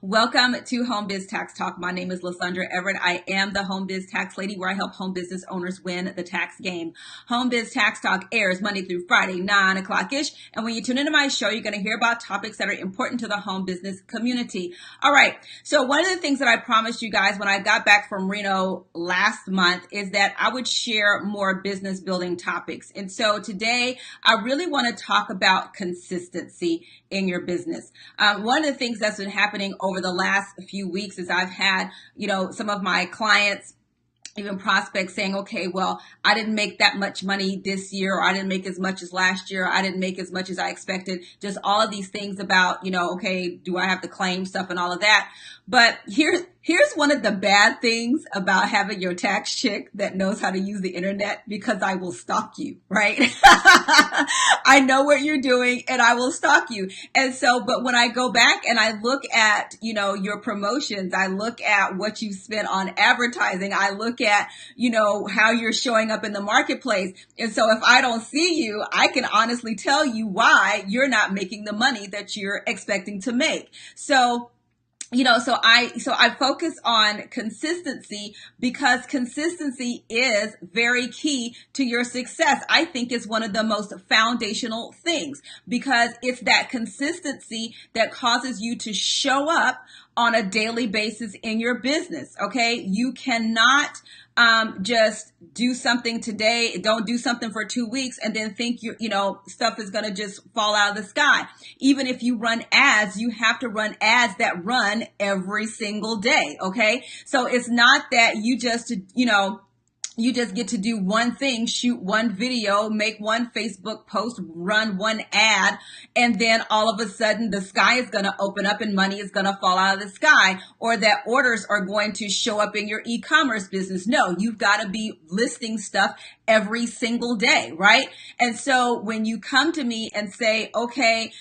Welcome to Home Biz Tax Talk. My name is Lysandra Everett. I am the Home Biz Tax Lady, where I help home business owners win the tax game. Home Biz Tax Talk airs Monday through Friday, 9 o'clock-ish. And when you tune into my show, you're going to hear about topics that are important to the home business community. All right. So one of the things that I promised you guys when I got back from Reno last month is that I would share more business building topics. And so today I really want to talk about consistency in your business. One of the things that's been happening over the last few weeks is I've had, some of my clients, even prospects, saying, okay, well, I didn't make that much money this year, or I didn't make as much as last year, or I didn't make as much as I expected. Just all of these things about, okay, do I have to claim stuff and all of that? But here's one of the bad things about having your tax chick that knows how to use the internet, because I will stalk you, right? I know what you're doing and I will stalk you. And so, but when I go back and I look at, your promotions, I look at what you spent on advertising, I look at, how you're showing up in the marketplace. And so if I don't see you, I can honestly tell you why you're not making the money that you're expecting to make. So I focus on consistency, because consistency is very key to your success. I think it's one of the most foundational things, because it's that consistency that causes you to show up on a daily basis in your business. Okay. You cannot just do something today, don't do something for 2 weeks, and then think stuff is going to just fall out of the sky. Even if you run ads, you have to run ads that run every single day. Okay. So it's not that you just get to do one thing, shoot one video, make one Facebook post, run one ad, and then all of a sudden the sky is going to open up and money is going to fall out of the sky, or that orders are going to show up in your e-commerce business. No, you've got to be listing stuff every single day, right? And so when you come to me and say, okay,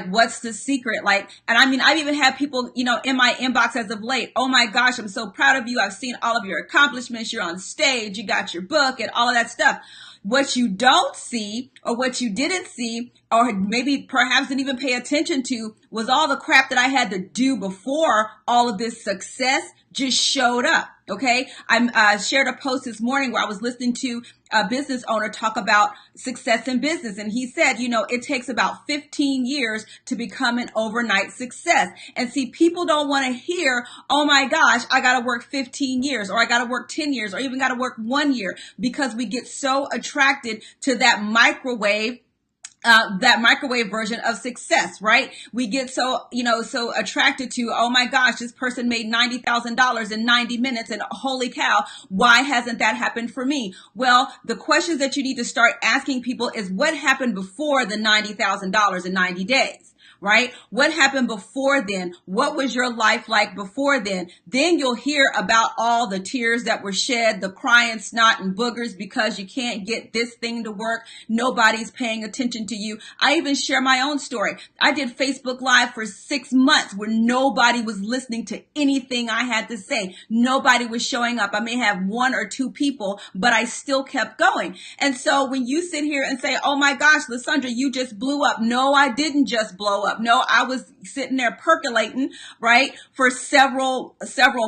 what's the secret? I've even had people, in my inbox as of late, oh my gosh, I'm so proud of you. I've seen all of your accomplishments. You're on stage, you got your book and all of that stuff. What you don't see, or what you didn't see, or maybe perhaps didn't even pay attention to, was all the crap that I had to do before all of this success just showed up. Okay. I shared a post this morning where I was listening to a business owner talk about success in business. And he said, it takes about 15 years to become an overnight success. And see, people don't want to hear, oh my gosh, I got to work 15 years, or I got to work 10 years, or even got to work 1 year, because we get so attracted to that microwave version of success, right? We get so attracted to, oh my gosh, this person made $90,000 in 90 minutes, and holy cow, why hasn't that happened for me? Well, the questions that you need to start asking people is, what happened before the $90,000 in 90 days? Right? What happened before then? What was your life like before then? Then you'll hear about all the tears that were shed, the crying, snot, and boogers because you can't get this thing to work. Nobody's paying attention to you. I even share my own story. I did Facebook Live for 6 months where nobody was listening to anything I had to say. Nobody was showing up. I may have 1 or 2 people, but I still kept going. And so when you sit here and say, oh my gosh, Lysandra, you just blew up. No, I didn't just blow up. No, I was sitting there percolating, right, for several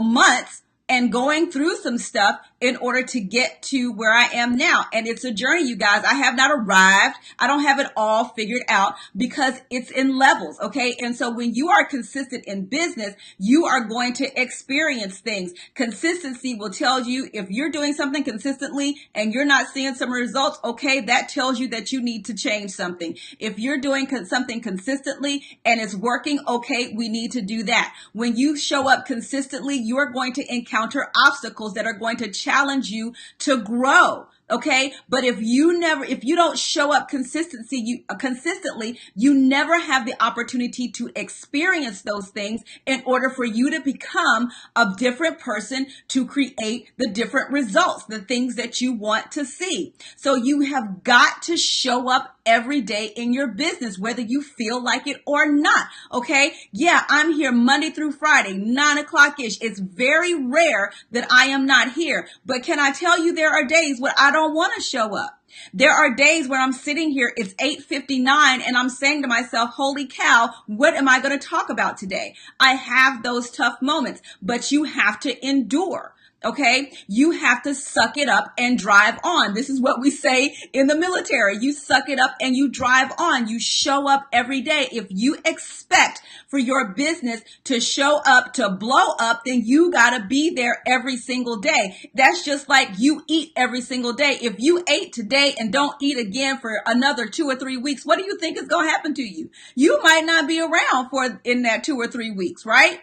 months and going through some stuff in order to get to where I am now. And it's a journey, you guys. I have not arrived. I don't have it all figured out, because it's in levels. Okay. And so when you are consistent in business, you are going to experience things. Consistency will tell you if you're doing something consistently and you're not seeing some results. Okay. That tells you that you need to change something. If you're doing something consistently and it's working, okay, we need to do that. When you show up consistently, you're going to encounter obstacles that are going to challenge you to grow. Okay. But if you don't show up consistently, you never have the opportunity to experience those things in order for you to become a different person, to create the different results, the things that you want to see. So you have got to show up every day in your business, whether you feel like it or not. Okay. Yeah, I'm here Monday through Friday, 9 o'clock ish. It's very rare that I am not here, but can I tell you, there are days when I don't want to show up. There are days when I'm sitting here, it's 8:59, and I'm saying to myself, holy cow, what am I going to talk about today? I have those tough moments, but you have to endure. Okay, you have to suck it up and drive on. This is what we say in the military. You suck it up and you drive on. You show up every day. If you expect for your business to show up, to blow up, then you got to be there every single day. That's just like you eat every single day. If you ate today and don't eat again for another 2 or 3 weeks, what do you think is going to happen to you? You might not be around for in that 2 or 3 weeks, right?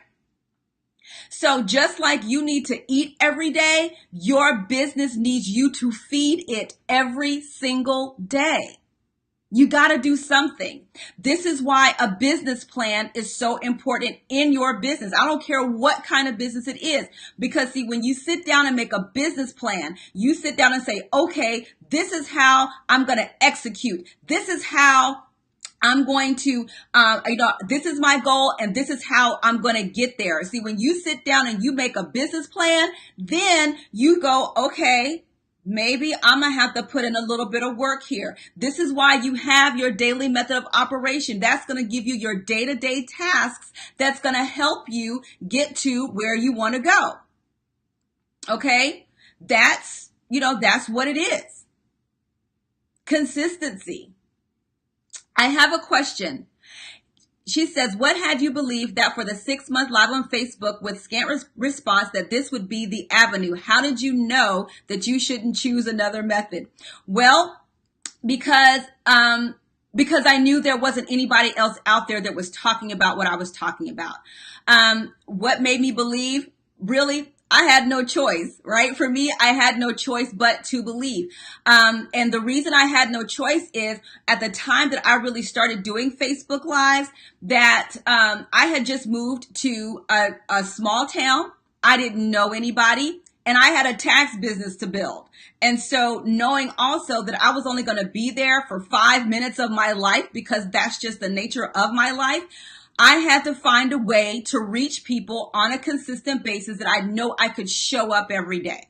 So just like you need to eat every day, your business needs you to feed it every single day. You got to do something. This is why a business plan is so important in your business. I don't care what kind of business it is, because see, when you sit down and make a business plan, you sit down and say, okay, this is how I'm going to execute. This is how I'm going to, this is my goal and this is how I'm going to get there. See, when you sit down and you make a business plan, then you go, okay, maybe I'm going to have to put in a little bit of work here. This is why you have your daily method of operation. That's going to give you your day-to-day tasks. That's going to help you get to where you want to go. Okay. That's what it is. Consistency. I have a question. She says, what had you believe that for the 6-month live on Facebook with scant response that this would be the avenue? How did you know that you shouldn't choose another method? Well, because I knew there wasn't anybody else out there that was talking about what I was talking about. What made me believe? Really, I had no choice, right? For me, I had no choice but to believe. And the reason I had no choice is at the time that I really started doing Facebook Lives, that I had just moved to a small town. I didn't know anybody, and I had a tax business to build. And so knowing also that I was only going to be there for 5 minutes of my life, because that's just the nature of my life, I had to find a way to reach people on a consistent basis that I know I could show up every day.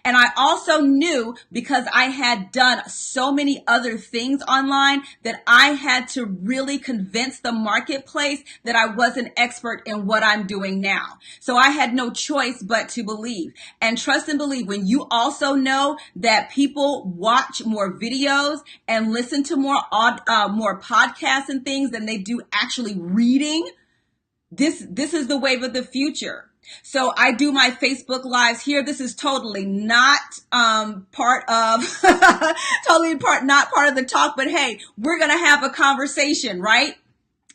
And I also knew, because I had done so many other things online, that I had to really convince the marketplace that I was an expert in what I'm doing now. So I had no choice but to believe. And trust and believe, when you also know that people watch more videos and listen to more podcasts and things than they do actually reading, this is the wave of the future. So I do my Facebook Lives here. This is totally not part of not part of the talk, but hey, we're going to have a conversation, right?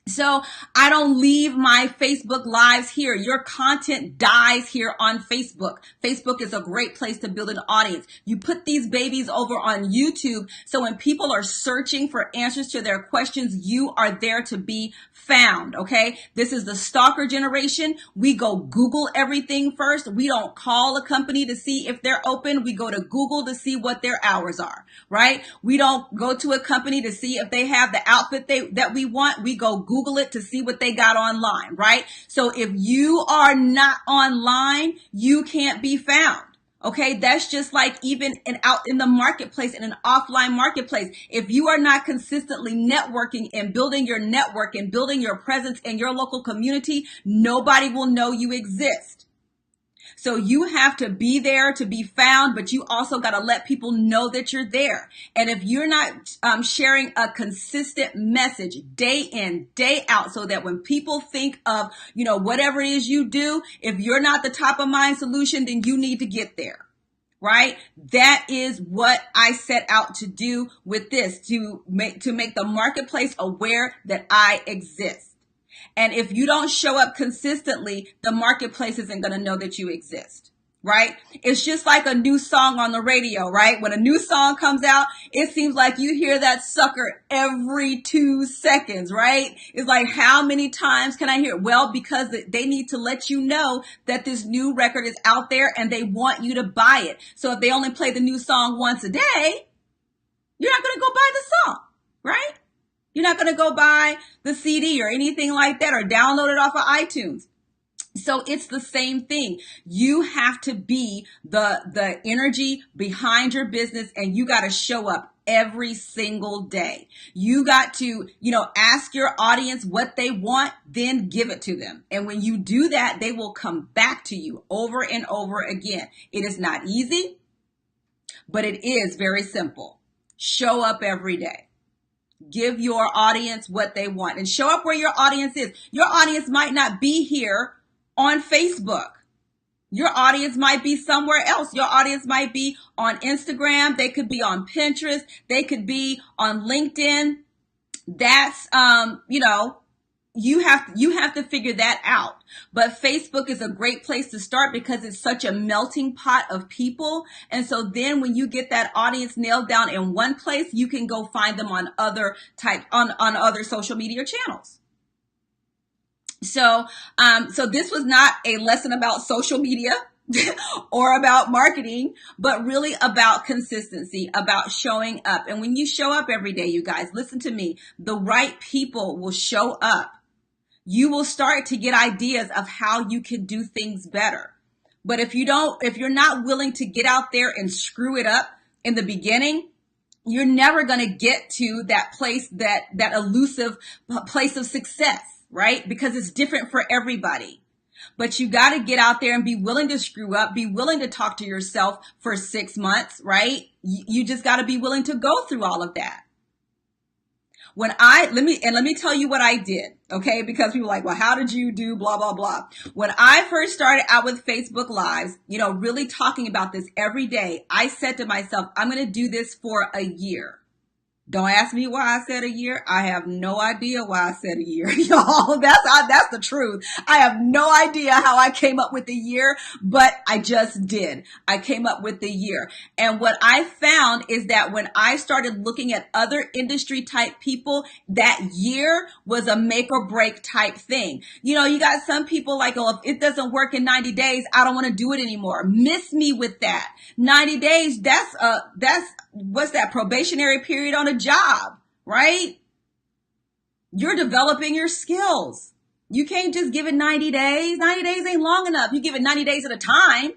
So I don't leave my Facebook Lives here. Your content dies here on Facebook. Facebook is a great place to build an audience. You put these babies over on YouTube, so when people are searching for answers to their questions, you are there to be found, okay? This is the stalker generation. We go Google everything first. We don't call a company to see if they're open. We go to Google to see what their hours are, right? We don't go to a company to see if they have the outfit that we want. We go Google it to see what they got online, right? So if you are not online, you can't be found. Okay, that's just like even out in the marketplace, in an offline marketplace. If you are not consistently networking and building your network and building your presence in your local community, nobody will know you exist. So you have to be there to be found, but you also got to let people know that you're there. And if you're not sharing a consistent message day in, day out, so that when people think of, whatever it is you do, if you're not the top of mind solution, then you need to get there. Right? That is what I set out to do with this, to make the marketplace aware that I exist. And if you don't show up consistently, the marketplace isn't going to know that you exist, right? It's just like a new song on the radio, right? When a new song comes out, it seems like you hear that sucker every 2 seconds, right? It's like, how many times can I hear it? Well, because they need to let you know that this new record is out there and they want you to buy it. So if they only play the new song once a day, you're not going to go buy the song, right? You're not going to go buy the CD or anything like that, or download it off of iTunes. So it's the same thing. You have to be the energy behind your business, and you got to show up every single day. You got to, ask your audience what they want, then give it to them. And when you do that, they will come back to you over and over again. It is not easy, but it is very simple. Show up every day. Give your audience what they want and show up where your audience is. Your audience might not be here on Facebook. Your audience might be somewhere else. Your audience might be on Instagram. They could be on Pinterest. They could be on LinkedIn. That's, you have to figure that out. But Facebook is a great place to start because it's such a melting pot of people. And so then when you get that audience nailed down in one place, you can go find them on other social media channels. So this was not a lesson about social media or about marketing, but really about consistency, about showing up. And when you show up every day, you guys, listen to me, the right people will show up. You will start to get ideas of how you can do things better. But if you're not willing to get out there and screw it up in the beginning, you're never going to get to that place, that elusive place of success. Right? Because it's different for everybody. But you got to get out there and be willing to screw up, be willing to talk to yourself for 6 months, right? You just got to be willing to go through all of that. Let me tell you what I did, okay? Because people are like, well, how did you do blah, blah, blah. When I first started out with Facebook Lives, really talking about this every day, I said to myself, I'm going to do this for a year. Don't ask me why I said a year. I have no idea why I said a year. Y'all, that's the truth. I have no idea how I came up with the year, but I just did. I came up with the year. And what I found is that when I started looking at other industry type people, that year was a make or break type thing. You got some people like, oh, if it doesn't work in 90 days, I don't want to do it anymore. Miss me with that. 90 days, that's what's that probationary period on a job, right? You're developing your skills. You can't just give it 90 days. 90 days ain't long enough. You give it 90 days at a time,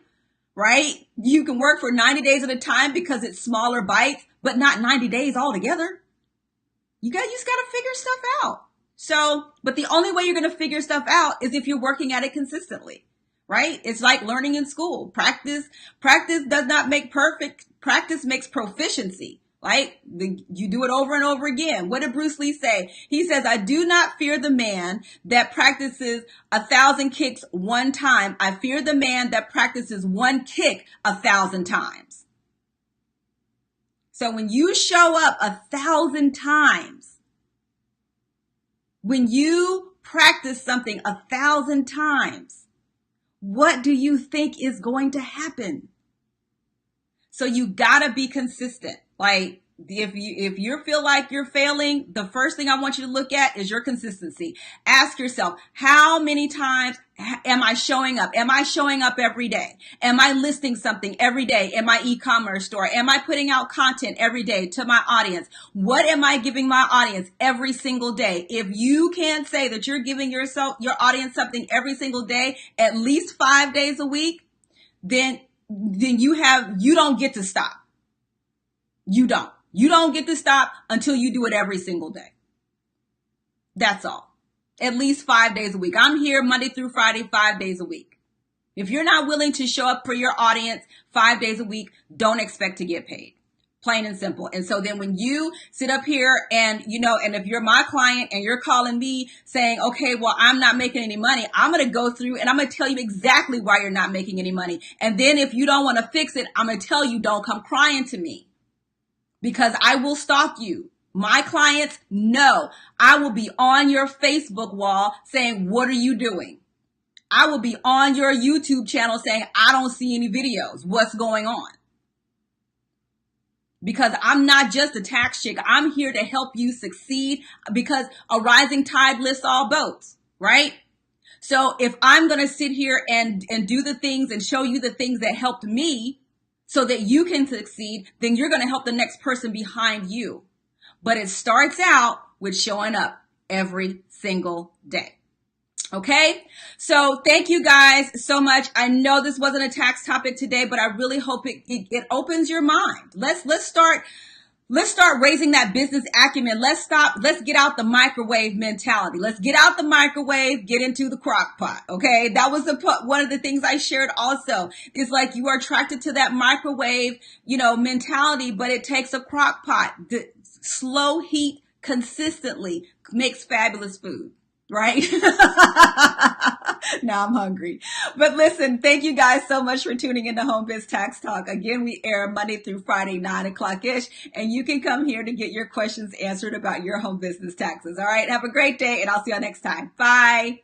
right? You can work for 90 days at a time because it's smaller bites, but not 90 days altogether. You just got to figure stuff out. But the only way you're going to figure stuff out is if you're working at it consistently, right? It's like learning in school. Practice does not make perfect. Practice makes proficiency. Right? You do it over and over again. What did Bruce Lee say? He says, I do not fear the man that practices 1,000 kicks one time. I fear the man that practices one kick 1,000 times. So when you show up 1,000 times, when you practice something 1,000 times, what do you think is going to happen? So you gotta be consistent. Like if you feel like you're failing, the first thing I want you to look at is your consistency. Ask yourself, how many times am I showing up? Am I showing up every day? Am I listing something every day in my e-commerce store? Am I putting out content every day to my audience? What am I giving my audience every single day? If you can't say that you're giving your audience something every single day, at least 5 days a week, then you don't get to stop. You don't get to stop until you do it every single day. That's all. At least 5 days a week. I'm here Monday through Friday, 5 days a week. If you're not willing to show up for your audience 5 days a week, don't expect to get paid. Plain and simple. And so then when you sit up here and, and if you're my client and you're calling me saying, okay, well, I'm not making any money, I'm going to go through and I'm going to tell you exactly why you're not making any money. And then if you don't want to fix it, I'm going to tell you, don't come crying to me. Because I will stalk you. My clients know I will be on your Facebook wall saying, what are you doing? I will be on your YouTube channel saying, I don't see any videos. What's going on? Because I'm not just a tax chick. I'm here to help you succeed because a rising tide lifts all boats, right? So if I'm going to sit here and do the things and show you the things that helped me, so that you can succeed, then you're going to help the next person behind you. But it starts out with showing up every single day. Okay, so thank you guys so much. I know this wasn't a tax topic today, but I really hope it opens your mind. Let's start raising that business acumen. Let's get out the microwave mentality. Let's get out the microwave, get into the crock pot. Okay. That was one of the things I shared also is like you are attracted to that microwave, mentality, but it takes a crock pot. The slow heat consistently makes fabulous food. Right? Now I'm hungry. But listen, thank you guys so much for tuning into Home Biz Tax Talk. Again, we air Monday through Friday, 9 o'clock-ish, and you can come here to get your questions answered about your home business taxes. All right. Have a great day, and I'll see you next time. Bye.